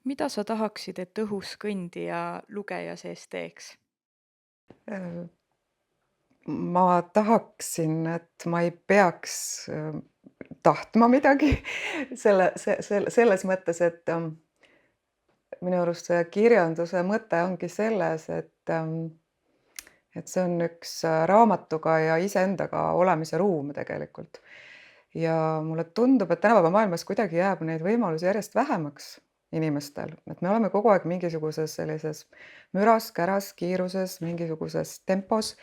Mida sa tahaksid, et õhuskõndija lugeja sees teeks? Äh, ma tahaksin, et ma ei peaks tahtma midagi selles mõttes, et minu arust see kirjanduse mõte ongi selles, et see on üks raamatuga ja iseendaga olemise ruum tegelikult. Ja mulle tundub, et tänapäeva maailmas kuidagi jääb neid võimalusi järjest vähemaks inimestel, et me oleme kogu aeg mingisuguses sellises müras, käras, kiiruses, mingisuguses tempos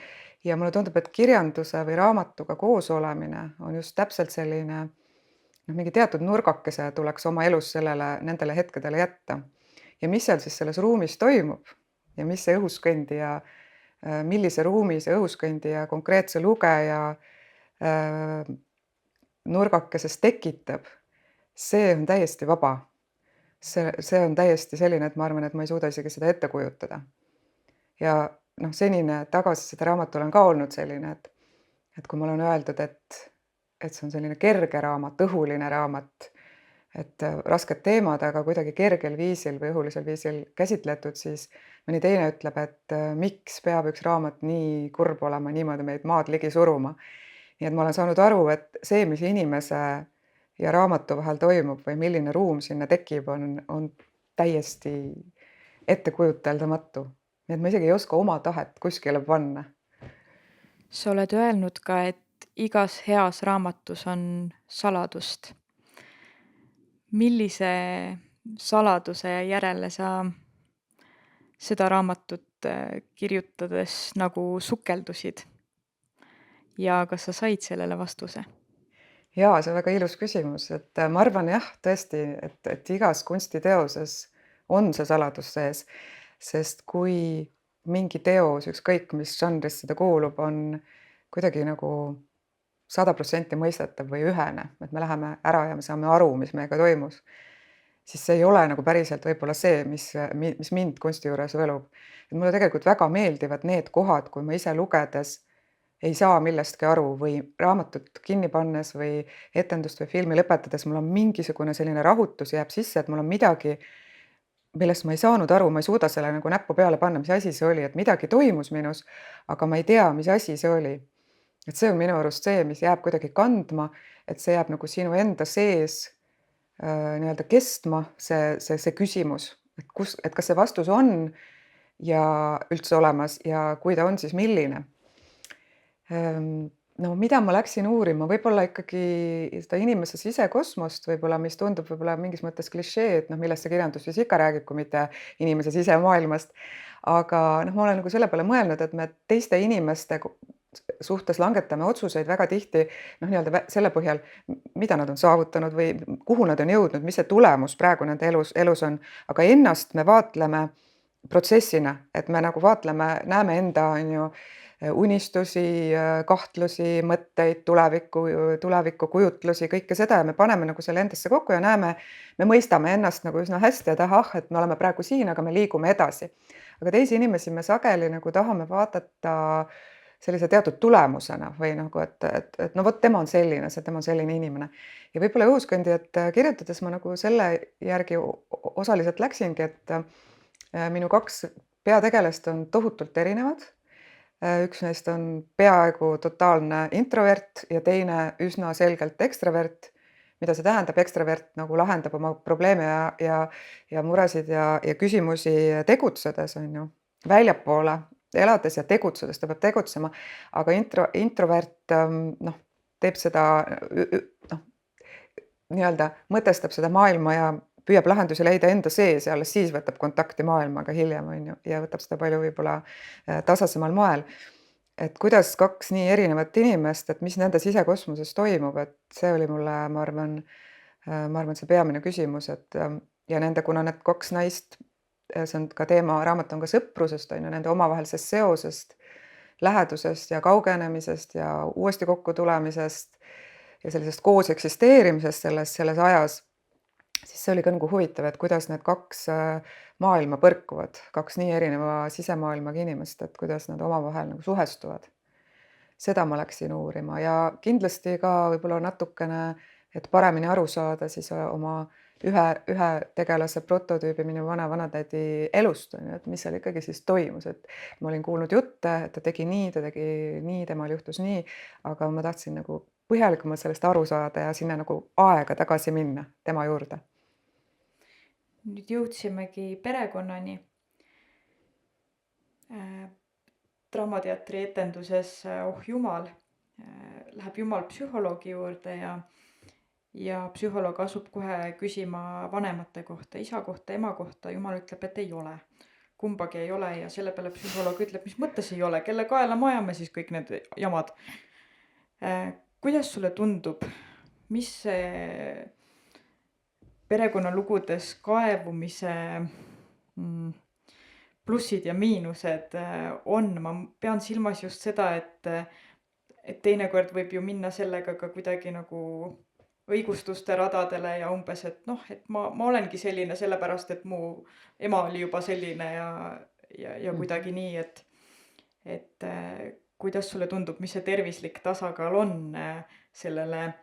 ja mulle tundub, et kirjanduse või raamatuga koos olemine on just täpselt selline mingi teatud nurgakese tuleks oma elus nendele hetkedele jätta. Ja mis seal siis selles ruumis toimub ja mis see õhuskõndija, millise ruumi see õhuskõndija konkreetse lugeja nurgakeses tekitab, see on täiesti vaba. See on täiesti selline, et ma arvan, et ma ei suuda isegi seda ette kujutada. Ja senine tagasiside raamatule on ka olnud selline, et kui mulle on öeldud, et see on selline kerge raamat, õhuline raamat, et rasked teemad, aga kuidagi kergel viisil või õhulisel viisil käsitletud, siis mõni teine ütleb, et miks peab üks raamat nii kurb olema, niimoodi meid maad ligi suruma. Nii et ma olen saanud aru, et see, mis inimese ja raamatu vahel toimub või milline ruum sinna tekib, on täiesti ettekujuteldamatu. Nii et ma isegi ei oska oma tahet kuskile panna. Sa oled öelnud ka, et igas heas raamatus on saladust. Millise saladuse järele sa seda raamatut kirjutades nagu sukeldusid? Ja kas sa said sellele vastuse? Jaa, see on väga ilus küsimus, et ma arvan jah, tõesti, et igas kunstiteoses on see saladus sees, sest kui mingi teos, ükskõik mis žanrisse ta kuulub, on kuidagi nagu 100% mõistetav või ühene, et me läheme ära ja me saame aru, mis meiega toimus, siis see ei ole nagu päriselt võib-olla see, mis mind kunsti juures võlub. Et mulle tegelikult väga meeldivad need kohad, kui ma ise lugedes ei saa millestki aru või raamatut kinni pannes või etendust või filmi lõpetades mul on mingisugune selline rahutus jääb sisse, et mul on midagi, millest ma ei saanud aru, ma ei suuda selle nagu näppu peale panna, mis asi see oli, et midagi toimus minus, aga ma ei tea, mis asi see oli. Et see on minu arust see, mis jääb kuidagi kandma, et see jääb nagu sinu enda sees nii-öelda kestma, see küsimus, et kas see vastus on ja üldse olemas ja kui ta on, siis milline. No mida ma läksin uurima, võib-olla ikkagi seda inimese sisekosmost võib-olla, mis tundub võib-olla mingis mõttes klišee, et millest see kirjandus siis ikka räägib, kui mitte inimese sisemaailmast. Aga ma olen nagu selle peale mõelnud, et me teiste inimeste suhtes langetame otsuseid väga tihti nii-öelda selle põhjal, mida nad on saavutanud või kuhu nad on jõudnud, mis see tulemus praegu nende elus on, aga ennast me vaatleme protsessina, et me nagu vaatleme, näeme enda unistusi, kahtlusi, mõtteid, tulevikukujutlusi, kõike seda ja me paneme nagu selle endasse kokku ja näeme, me mõistame ennast nagu üsna hästi, et ahah, et me oleme praegu siin, aga me liigume edasi. Aga teisi inimesi me sageli nagu tahame vaadata sellise teatud tulemusena või nagu, et no vot, tema on selline inimene. Ja võib-olla õhuskõndijat kirjutades ma nagu selle järgi osaliselt läksingi, et minu 2 peategelast on tohutult erinevad. Üks neist on peaaegu totaalne introvert ja teine üsna selgelt ekstravert. Mida see tähendab? Ekstravert nagu lahendab oma probleeme ja muresid ja küsimusi tegutsedes, on ju, väljapoole elades ja tegutsedes, ta peab tegutsema, aga introvert teeb seda nii-öelda mõtestab seda maailma ja püüab lahendusi leida enda sees ja alles siis võtab kontakti maailmaga hiljem, on ju, ja võtab seda palju võib-olla tasasemal moel. Et kuidas 2 nii erinevat inimest, et mis nende sisekosmoses toimub, et see oli mulle, ma arvan, see peamine küsimus, et ja kuna need 2 naist, see on ka teema, raamat on ka sõprusest, on ju, nende omavahelisest seosest, lähedusest ja kaugenemisest ja uuesti kokkutulemisest ja sellisest koos eksisteerimisest selles ajas, siis see oli ka nagu huvitav, et kuidas need 2 maailma põrkuvad, 2 nii erineva sisemaailmaga inimest, et kuidas nad omavahel nagu suhestuvad. Seda ma läksin uurima ja kindlasti ka võib-olla natukene et paremini aru saada siis oma ühe tegelase prototüübi minu vana-vanatädi elust, on ju, et mis seal ikkagi siis toimus, et ma olin kuulnud jutte, et ta tegi nii, temal juhtus nii, aga ma tahtsin nagu põhjalikumalt sellest aru saada ja sinna nagu aega tagasi minna tema juurde. Nüüd jõudsimegi perekonnani. Draamateatri etenduses Oh Jumal läheb Jumal psühholoogi juurde ja psühholoog asub kohe küsima vanemate kohta, isa kohta, ema kohta. Jumal ütleb, et ei ole. Kumbagi ei ole ja selle peale psühholoog ütleb, mis mõttes ei ole, kelle kaela me ajame siis kõik need jamad. Kuidas sulle tundub, mis see perekonnalugudes kaevumise plussid ja miinused on? Ma pean silmas just seda, et teinekord võib ju minna sellega ka kuidagi nagu õigustuste radadele ja umbes, et noh, et ma olengi selline sellepärast, et mu ema oli juba selline ja kuidagi nii, et kuidas sulle tundub, mis see tervislik tasakaal on sellele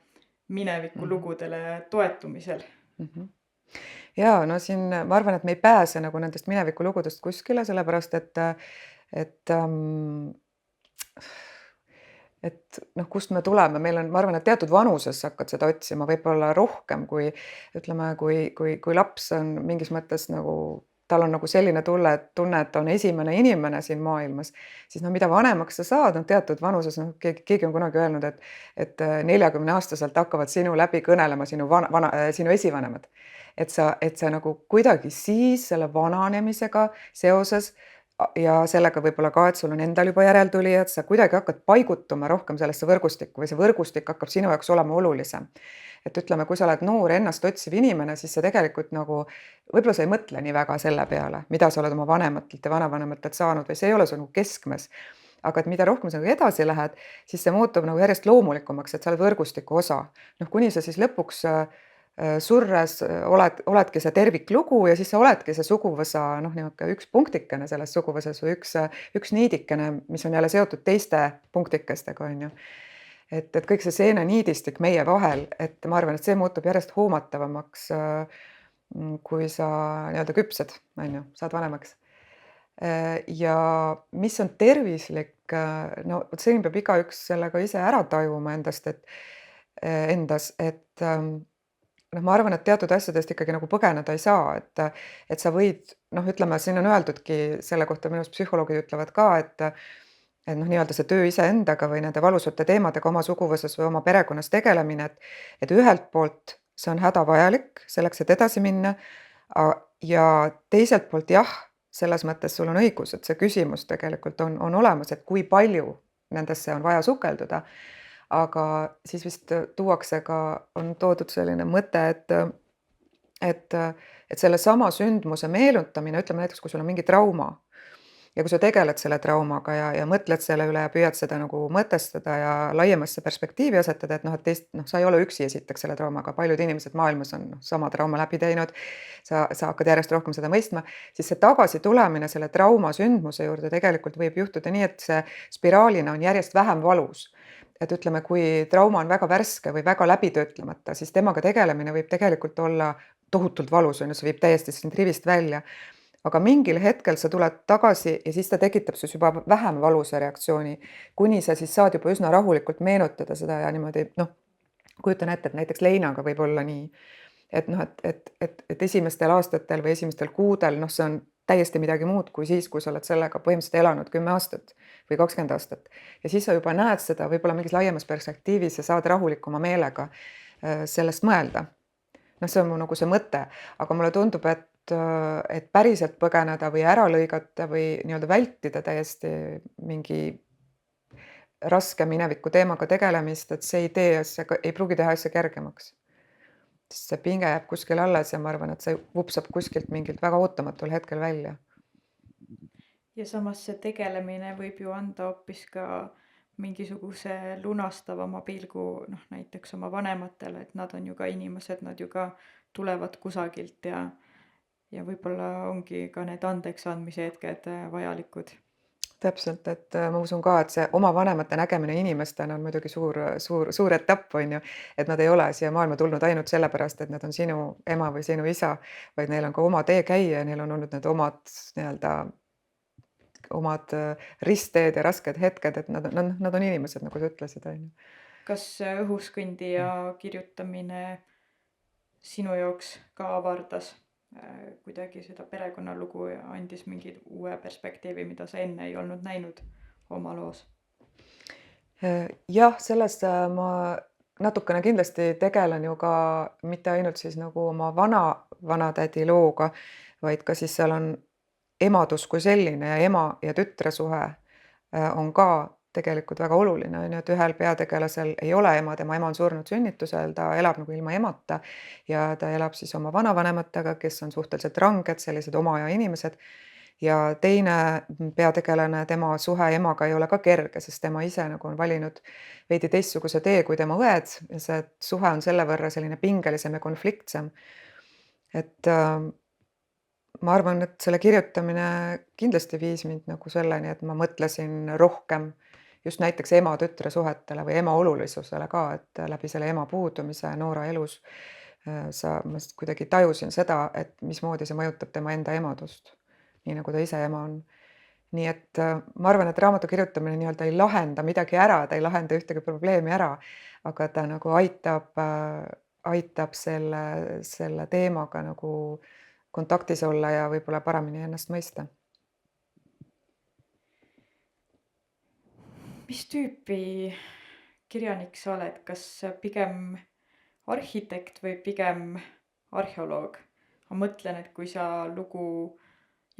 mineviku lugudele toetumisel? Jaa, no siin ma arvan, et me ei pääse nagu nendest mineviku lugudest kuskile, sellepärast et noh, kust me tuleme, meil on, ma arvan, et teatud vanuses sa hakkad seda otsima võib-olla rohkem kui ütleme, kui laps on mingis mõttes nagu, tal on nagu selline tunne, et ta on esimene inimene siin maailmas, siis no mida vanemaks sa saad, teatud vanuses, keegi on kunagi öelnud, et 40-aastaselt hakkavad sinu läbi kõnelema sinu esivanemad. Et sa nagu kuidagi siis selle vananemisega seoses ja sellega võib-olla ka, et sul on endal juba järeltulijad, sa kuidagi hakkad paigutuma rohkem sellesse võrgustikku või see võrgustik hakkab sinu jaoks olema olulisem. Et ütleme, kui sa oled noor ennast otsiv inimene, siis sa tegelikult nagu, võib-olla sa ei mõtle nii väga selle peale, mida sa oled oma vanematelt ja vanavanematelt saanud või see ei ole sul nagu keskmes. Aga et mida rohkem sa edasi lähed, siis see muutub nagu järjest loomulikumaks, et sa oled võrgustiku osa. Noh, kuni sa siis lõpuks surres oledki see terviklugu ja siis sa oledki see suguvõsa, noh, niisugune üks punktikene selles suguvõsas või üks niidikene, mis on jälle seotud teiste punktikestega, on ju. Et kõik see seeneniidistik meie vahel, et ma arvan, et see muutub järjest hoomatavamaks, kui sa nii-öelda küpsed, on ju, saad vanemaks. Ja mis on tervislik, no siin peab igaüks selle ka ise ära tajuma endas, et noh, ma arvan, et teatud asjadest ikkagi nagu põgeneda ei saa, et sa võid, noh, ütleme, siin on öeldudki selle kohta, minu arust psühholoogid ütlevad ka, et noh, nii-öelda see töö iseendaga või nende valusate teemadega oma suguvõsas või oma perekonnas tegelemine, et ühelt poolt see on hädavajalik selleks, et edasi minna. Ja teiselt poolt jah, selles mõttes sul on õigus, et see küsimus tegelikult on olemas, et kui palju nendesse on vaja sukelduda. Aga siis vist tuuakse ka, on toodud selline mõte, et sellesama sündmuse meenutamine, ütleme näiteks, kui sul on mingi trauma ja kui sa tegeled selle traumaga ja mõtled selle üle ja püüad seda nagu mõtestada ja laiemasse perspektiivi asetada, et noh, et sa ei ole üksi esiteks selle traumaga, paljud inimesed maailmas on sama trauma läbi teinud, sa hakkad järjest rohkem seda mõistma, siis see tagasi tulemine selle trauma sündmuse juurde tegelikult võib juhtuda nii, et see spiraalina on järjest vähem valus. Et ütleme, kui trauma on väga värske või väga läbitöötlemata, siis temaga tegelemine võib tegelikult olla tohutult valus, see viib täiesti sind rivist välja. Aga mingil hetkel sa tuled tagasi ja siis ta tekitab siis juba vähem valusa reaktsiooni, kuni sa siis saad juba üsna rahulikult meenutada seda ja niimoodi, noh, kujutan ette, et näiteks leinaga võib olla nii, et noh, et esimestel aastatel või esimestel kuudel, noh, see on täiesti midagi muud kui siis, kui sa oled sellega põhimõtteliselt elanud 10 aastat või 20 aastat. Ja siis sa juba näed seda võib-olla mingis laiemas perspektiivis ja saad rahulikuma meelega sellest mõelda. Noh, see on mu nagu see mõte, aga mulle tundub, et päriselt põgeneda või ära lõigata või nii-öelda vältida täiesti mingi raske mineviku teemaga tegelemist, et see ei pruugi teha asja kergemaks. See pinge jääb kuskil alles ja ma arvan, et see vupsab kuskilt mingilt väga ootamatul hetkel välja. Ja samas see tegelemine võib ju anda hoopis ka mingisuguse lunastavama pilgu, noh, näiteks oma vanematele, et nad on ju ka inimesed, nad ju ka tulevad kusagilt ja võib-olla ongi ka need andeks andmise hetked vajalikud. täpselt, et ma usun ka, et see oma vanemate nägemine inimestena on muidugi suur etapp, on ju, et nad ei ole siia maailma tulnud ainult sellepärast, et nad on sinu ema või sinu isa, vaid neil on ka oma tee käia ja neil on olnud need omad ristteed ja rasked hetked, et nad on inimesed, nagu sa ütlesid, on ju. Kas õhuskõndi ja kirjutamine sinu jaoks ka avardas kuidagi seda perekonnalugu ja andis mingi uue perspektiivi, mida sa enne ei olnud näinud oma loos? Jah, selles ma natukene kindlasti tegelen ju ka mitte ainult siis nagu oma vanatädi looga, vaid ka siis seal on emadus kui selline ja ema ja tütre suhe on ka tegelikult väga oluline, on ju, et ühel peategelasel ei ole ema, tema ema on surnud sünnitusel, ta elab nagu ilma emata ja ta elab siis oma vanavanematega, kes on suhteliselt ranged, sellised oma aja inimesed. Ja teine peategelane, tema suhe emaga ei ole ka kerge, sest tema ise nagu on valinud veidi teistsuguse tee kui tema õed ja see suhe on selle võrra selline pingelisem ja konfliktsem. Et ma arvan, et selle kirjutamine kindlasti viis mind nagu selleni, et ma mõtlesin rohkem just näiteks ema-tütre suhetele või ema olulisusele ka, et läbi selle ema puudumise Noora elus ma kuidagi tajusin seda, et mismoodi see mõjutab tema enda emadust, nii nagu ta ise ema on. Nii et ma arvan, et raamatu kirjutamine nii-öelda ei lahenda midagi ära, ta ei lahenda ühtegi probleemi ära, aga ta nagu aitab selle teemaga nagu kontaktis olla ja võib-olla paremini ennast mõista. Mis tüüpi kirjanik sa oled, kas pigem arhitekt või pigem arheoloog? Ma mõtlen, et kui sa lugu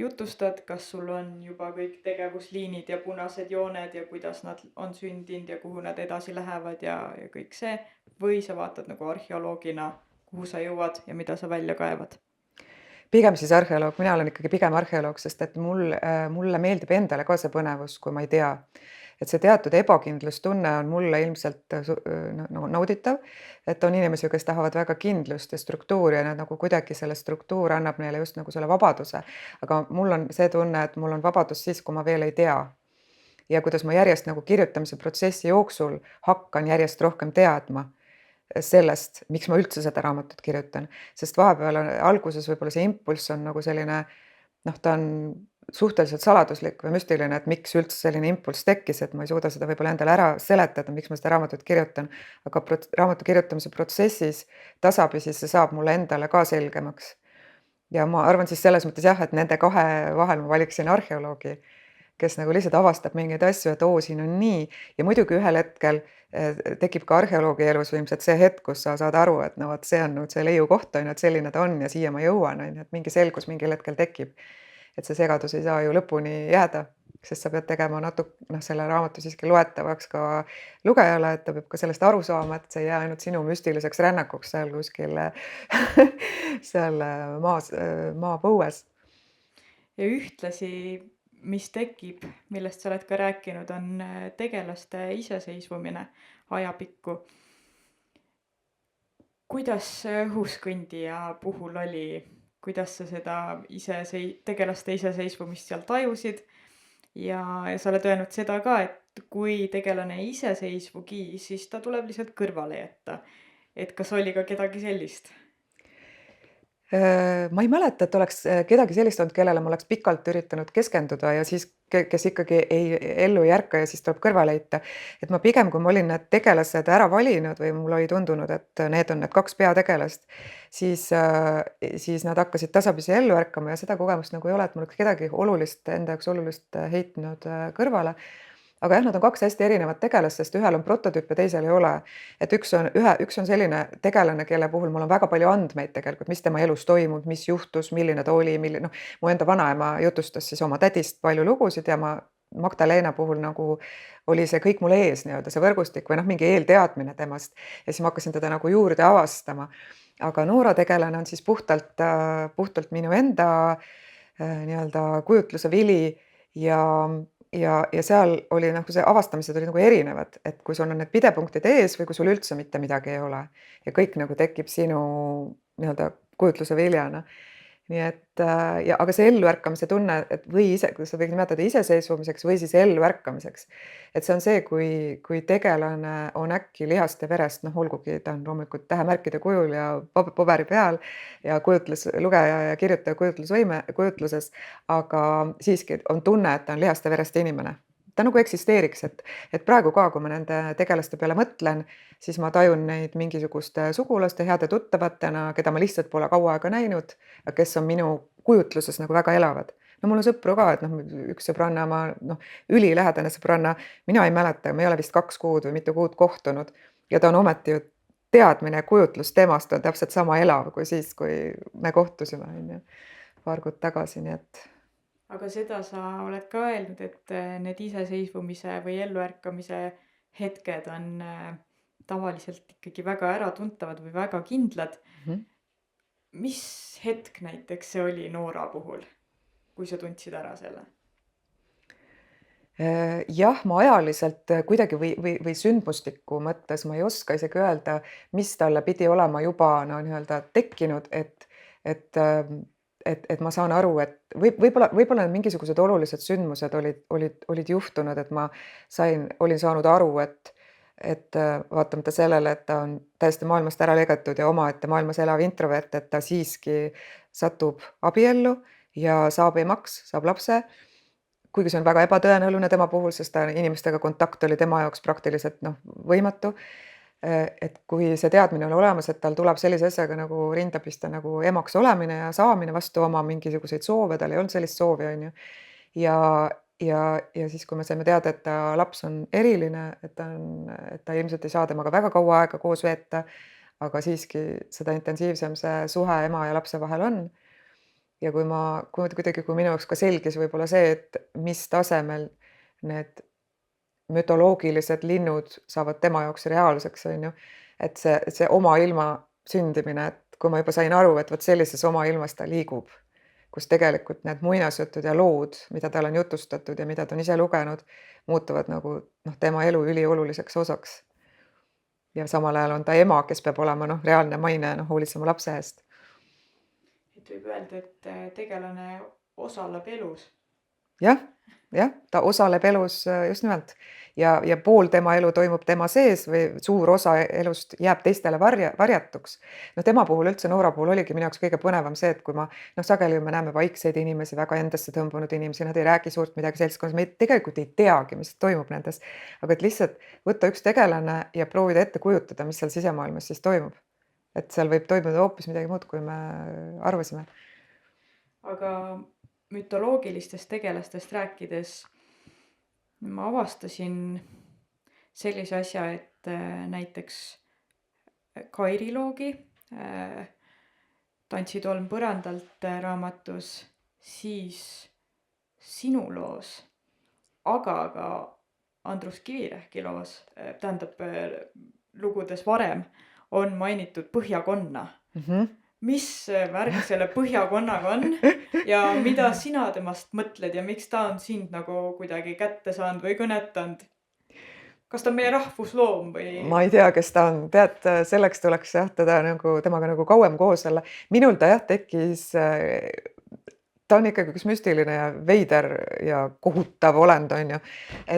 jutustad, kas sul on juba kõik tegevusliinid ja punased jooned ja kuidas nad on sündinud ja kuhu nad edasi lähevad ja kõik see, või sa vaatad nagu arheoloogina, kuhu sa jõuad ja mida sa välja kaevad? Pigem siis arheoloog, mina olen ikkagi pigem arheoloog, sest et mulle meeldib endale ka see põnevus, kui ma ei tea. Et see teatud ebakindlustunne on mulle ilmselt nauditav, et on inimesi, kes tahavad väga kindlust ja struktuuri ja nad nagu kuidagi selle struktuur annab neile just nagu selle vabaduse. Aga mul on see tunne, et mul on vabadus siis, kui ma veel ei tea. Ja kuidas ma järjest nagu kirjutamise protsessi jooksul hakkan järjest rohkem teadma sellest, miks ma üldse seda raamatut kirjutan, sest vahepeal alguses võib-olla see impulss on nagu selline, ta on suhteliselt saladuslik või müstiline, et miks üldse selline impulss tekkis, et ma ei suuda seda võib-olla endale ära seletada, miks ma seda raamatut kirjutan, aga raamatu kirjutamise protsessis tasapisi see saab mulle endale ka selgemaks. Ja ma arvan siis selles mõttes jah, et nende kahe vahel ma valiksin arheoloogi, kes nagu lihtsalt avastab mingeid asju, et siin on nii ja muidugi ühel hetkel tekib ka arheoloogi elus ilmselt see hetk, kus sa saad aru, et no vot, see on nüüd see leiukoht, on ju, et selline ta on ja siia ma jõuan, on ju, et mingi selgus mingil hetkel tekib. Et see segadus ei saa ju lõpuni jääda, sest sa pead tegema selle raamatu siiski loetavaks ka lugejale, et ta peab ka sellest aru saama, et see ei jää ainult sinu müstiliseks rännakuks seal kuskil seal maapõues. Ja ühtlasi, mis tekib, millest sa oled ka rääkinud, on tegelaste iseseisvumine ajapikku. Kuidas õhuskõndija puhul oli? Kuidas sa seda tegelaste iseseisvumist seal tajusid ja sa oled öelnud seda ka, et kui tegelane ei iseseisvugi, siis ta tuleb lihtsalt kõrvale jätta. Et kas oli ka kedagi sellist? Ma ei mäleta, et oleks kedagi sellist olnud, kellele ma oleks pikalt üritanud keskenduda ja siis, kes ikkagi ellu ei ärka ja siis tuleb kõrvale heita. Et ma pigem, kui ma olin need tegelased ära valinud või mul oli tundunud, et need on need kaks peategelast, siis nad hakkasid tasapisi ellu ärkama ja seda kogemust nagu ei ole, et mul oleks kedagi enda jaoks olulist heitnud kõrvale. Aga jah, nad on kaks hästi erinevat tegelast, sest ühel on prototüüp ja teisel ei ole. Et üks on selline tegelane, kelle puhul mul on väga palju andmeid tegelikult, mis tema elus toimub, mis juhtus, milline ta oli, mu enda vanaema jutustas siis oma tädist palju lugusid ja Magdalena puhul nagu oli see kõik mul ees nii-öelda, see võrgustik või mingi eelteadmine temast ja siis ma hakkasin teda nagu juurde avastama. Aga Noora tegelane on siis puhtalt minu enda nii-öelda kujutluse vili ja seal oli nagu see avastamised olid nagu erinevad, et kui sul on need pidepunktid ees või kui sul üldse mitte midagi ei ole ja kõik nagu tekib sinu nii-öelda kujutluse viljana. nii et ja aga see elluärkamise tunne, et või ise, kuidas sa võid nimetada iseseisvumiseks või siis elluärkamiseks. Et see on see, kui tegelane on äkki lihast ja verest, noh, olgugi ta on loomulikult tähemärkide kujul ja paberi peal ja lugeja ja kirjutaja kujutluses, aga siiski on tunne, et ta on lihast ja verest inimene. Ta nagu eksisteeriks, et praegu ka, kui ma nende tegelaste peale mõtlen, siis ma tajun neid mingisuguste sugulaste, heade tuttavatena, keda ma lihtsalt pole kaua aega näinud, kes on minu kujutluses nagu väga elavad. No mul on sõpru ka, et noh, üks sõbranna, ülilähedane sõbranna, mina ei mäleta, me ei ole vist 2 kuud või mitu kuud kohtunud ja ta on ometi ju teadmine ja kujutlus temast on täpselt sama elav kui siis, kui me kohtusime, on ju, paar kuud tagasi, nii et aga seda sa oled ka öelnud, et need iseseisvumise või elluärkamise hetked on tavaliselt ikkagi väga äratuntavad või väga kindlad. mhm. Mis hetk näiteks see oli Noora puhul, kui sa tundsid ära selle? Jah, ma ajaliselt kuidagi või sündmustiku mõttes ma ei oska isegi öelda, mis talle pidi olema juba no nii-öelda tekkinud, et, ähm, et ma saan aru, et võib-olla need mingisugused olulised sündmused olid juhtunud, et ma olin saanud aru, et vaatamata sellele, et ta on täiesti maailmast ära lõigatud ja omaette maailmas elav introvert, et ta siiski satub abiellu ja saab emaks, saab lapse. Kuigi see on väga ebatõenäoline tema puhul, sest inimestega kontakt oli tema jaoks praktiliselt võimatu. Et kui see teadmine on olemas, et tal tuleb sellise asjaga nagu rinda pista nagu emaks olemine ja saamine vastu oma mingisuguseid soove, tal ei olnud sellist soovi, on ju. Ja, ja siis, kui me saime teada, et ta laps on eriline, et ta ilmselt ei saa temaga väga kaua aega koos veeta, aga siiski seda intensiivsem see suhe ema ja lapse vahel on. Ja kui minu jaoks ka selgis võib-olla see, et mis tasemel need mütoloogilised linnud saavad tema jaoks reaalseks, on ju, et see oma ilma sündimine, et kui ma juba sain aru, et vot sellises oma ilmas ta liigub, kus tegelikult need muinasjutud ja lood, mida talle on jutustatud ja mida ta on ise lugenud, muutuvad nagu tema elu ülioluliseks osaks. Ja samal ajal on ta ema, kes peab olema reaalne maine, hoolitsema lapse eest. Et võib öelda, et tegelane osaleb elus. Jah, ta osaleb elus just nimelt ja pool tema elu toimub tema sees või suur osa elust jääb teistele varjatuks. No tema puhul üldse, Noora puhul oligi minu jaoks kõige põnevam see, et kui sageli me näeme vaikseid inimesi, väga endasse tõmbunud inimesi, nad ei räägi suurt midagi seltskonnas, me tegelikult ei teagi, mis toimub nendes, aga et lihtsalt võtta üks tegelane ja proovida ette kujutada, mis seal sisemaailmas siis toimub. Et seal võib toimuda hoopis midagi muud, kui me arvasime. Aga mütoloogilistest tegelastest rääkides ma avastasin sellise asja, et näiteks Kairi Loogi Tantsitolm põrandalt raamatus, siis sinu loos, aga ka Andrus Kivirähki loos, tähendab lugudes varem, on mainitud põhjakonna. Mis värk selle põhjakonnaga on ja mida sina temast mõtled ja miks ta on sind nagu kuidagi kätte saanud või kõnetanud? Kas ta on meie rahvusloom või? Ma ei tea, kes ta on. Tead, selleks tuleks temaga nagu kauem koos olla. Minul ta jah tekkis, ta on ikkagi üks müstiline ja veider ja kohutav olend, on ju.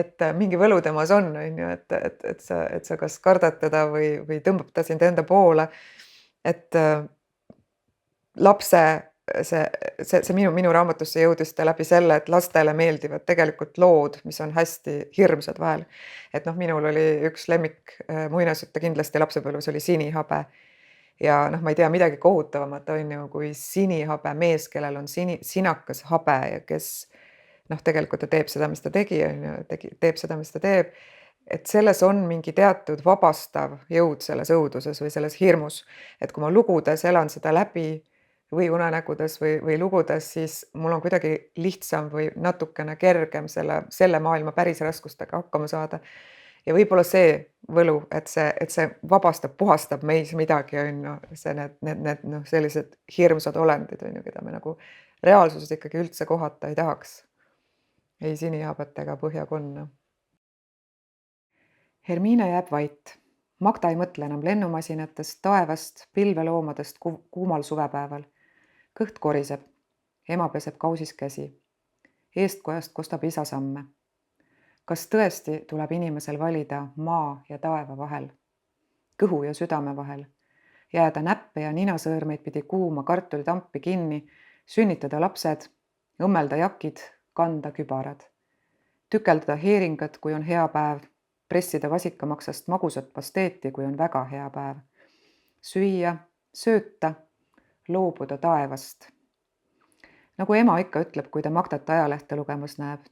Et mingi võlu temas on ju, et sa kas kardad teda või tõmbab ta sind enda poole. Et lapse, see minu raamatusse jõudis ta läbi selle, et lastele meeldivad tegelikult lood, mis on hästi hirmsad vahel. Et minul oli üks lemmik muinasjutte kindlasti lapsepõlves oli Sinihabe. Ja ma ei tea midagi kohutavamat, on ju, kui sinihabe mees, kellel on sinakas habe ja kes tegelikult ta teeb seda, mis ta tegi, on ju, teeb seda, mis ta teeb. Et selles on mingi teatud vabastav jõud selles õuduses või selles hirmus. Et kui ma lugudes elan seda läbi või unenägudes või lugudes, siis mul on kuidagi lihtsam või natukene kergem selle maailma päris raskustega hakkama saada. Ja võib-olla see võlu, et see vabastab, puhastab meis midagi, on ju, need sellised hirmsad olendid, on ju, keda me nagu reaalsuses ikkagi üldse kohata ei tahaks. Ei sinihabet ega põhjakonna. Hermine jääb vait. Magda ei mõtle enam lennumasinatest, taevast, pilveloomadest kuumal suvepäeval. Kõht koriseb, ema peseb kausis käsi. Eestkojast kostab isa samme. Kas tõesti tuleb inimesel valida maa ja taeva vahel, kõhu ja südame vahel, jääda näppe ja ninasõõrmeid pidi kuuma kartulitampi kinni, sünnitada lapsed, õmmelda jakid, kanda kübarad, tükeldada heeringat, kui on hea päev, pressida vasikamaksast magusat pasteeti, kui on väga hea päev, süüa, sööta, loobuda taevast. Nagu ema ikka ütleb, kui ta Magdat ajalehte lugemas näeb,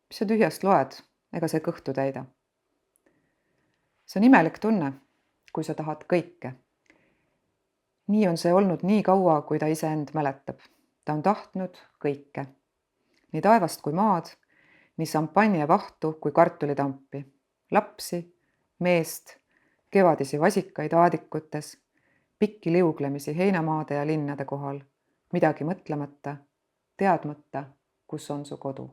mis sa tühjast loed, ega see kõhtu täida. See on imelik tunne, kui sa tahad kõike. Nii on see olnud nii kaua, kui ta iseend mäletab. Ta on tahtnud kõike. Nii taevast kui maad, nii šampanje vahtu kui kartulitampi. Lapsi, meest, kevadisi vasikaid aadikutes, pikki liuglemisi heinamaade ja linnade kohal, midagi mõtlemata, teadmata, kus on su kodu.